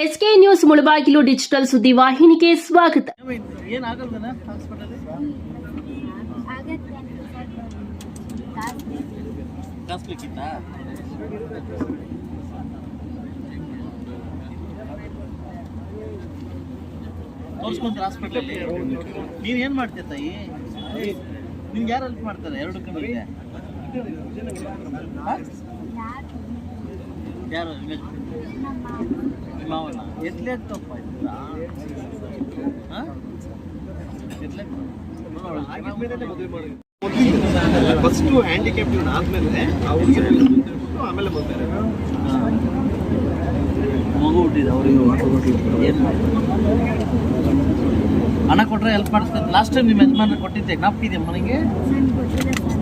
SK news Mulbagal digital ಸುದ್ದಿ ವಾಹಿನಿಗೆ ಸ್ವಾಗತ. ಹಾಸ್ಪಿಟಲ್ ನೀನ್ ಏನ್ ಮಾಡ್ತೀಯ ತಾಯಿ? ನಿನ್ಗೆ ಯಾರು ಹೆಲ್ಪ್ ಮಾಡ್ತಾರೆ? ಎರಡು ಕಣ್ಣಿಗೆ ಯಾರು ಮಾವನ ಎತ್ಲೆ ತಪ್ಪ ಫಸ್ಟ್ ಹ್ಯಾಂಡಿಕ್ಯಾಪ್ ಆದ್ಮೇಲೆ ಆಮೇಲೆ ಬರ್ತಾರೆ. ಮಗು ಹುಟ್ಟಿದೆ ಅವ್ರಿಗೆ ಏನು ಹಣ ಕೊಟ್ಟರೆ ಹೆಲ್ಪ್ ಮಾಡಿಸ್ತಾರೆ. ಲಾಸ್ಟ್ ಟೈಮ್ ನಿಮ್ಮ ಯಜಮಾನ ಕೊಟ್ಟಿದ್ದೆ ಜ್ಞಾಪಕಿದೆ ಮನೆಗೆ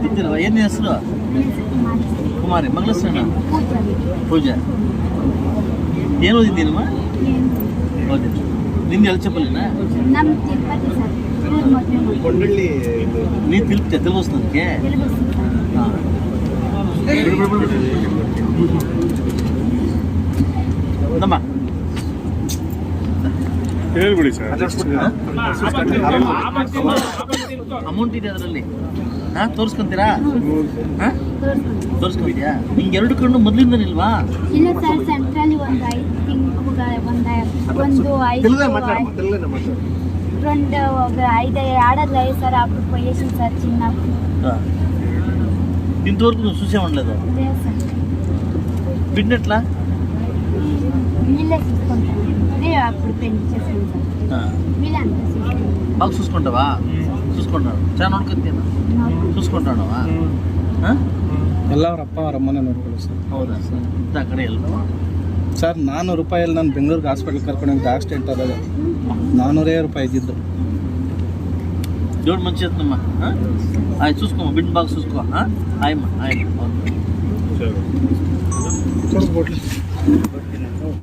ಇದ್ದಿಲ್ವ? ಏನು ಹೆಸರು? ಕುಮಾರಿ. ಮಗಳ ಹೆಸರು ಪೂಜಾ. ಏನು ಓದಿದ್ದೀನಮ್ಮ? ಓದಿದ್ದೆ. ನಿಂದು ಎಲ್ ಚಪ್ಪಲಿನ ನೀನು ತಿಳ್ತೆ ತಿಳಿಸ್ ನನಗೆ. ಹಾಂ ನಮ್ಮ ಹೇಳ್ಬಿಡಿ ಸರ್. ಅಮೌಂಟ್ ಇದೆ ಅದರಲ್ಲಿ. ಹಾಂ ತೋರಿಸ್ಕೊಂತೀರಾ? ಹಾಂ ತೋರಿಸ್ಕೊಂತೀಯಾ? ನಿಂಗೆ ಎರಡು ಕಣ್ಣು ಮೊದಲಿಂದನಿಲ್ವಾ? ಇಲ್ಲ ಸರ್, ಸೆಂಟ್ರಲ್ಲಿ ಒಂದು 5 ఆడలేదు సార్. అప్పుడు పోయేసింది సార్ చిన్నప్పుడు. ఇంతవరకు నువ్వు చూసేవాళ్ళలేదు? లేదు సార్. బిడ్డెట్లా? వీళ్ళే చూసుకుంటాను. నేను అప్పుడు పెళ్లి చేశాను సార్. వీళ్ళంతా బాగా చూసుకుంటావా? చూసుకుంటాను. చాలా ನೋಡ್ಕೊತೀನ? చూసుకుంటావా? ಎಲ್ಲ ಅವ್ರ ಅಪ್ಪ ಅವ್ರ ಅಮ್ಮನ ನೋಡ್ಕೊಳ್ಳಿ ಸರ್. ಹೌದಾ ಸರ್? ಇಂಥ ಕಡೆ ಎಲ್ಲ ಸರ್ 400 ರೂಪಾಯಲ್ಲಿ ನಾನು ಬೆಂಗಳೂರಿಗೆ ಹಾಸ್ಪಿಟಲ್ ಕರ್ಕೊಂಡೋಗಿ ಆಕ್ಸಿಡೆಂಟ್ ಆದಾಗ 400 ರೂಪಾಯಿ ಇದ್ದಿದ್ದು. దేవుడు మంచి చేస్తుందమ్మా. అవి చూసుకోమ్మా, బిడ్డ బాగా చూసుకో. ఆయమ్మ ఆయమ్మ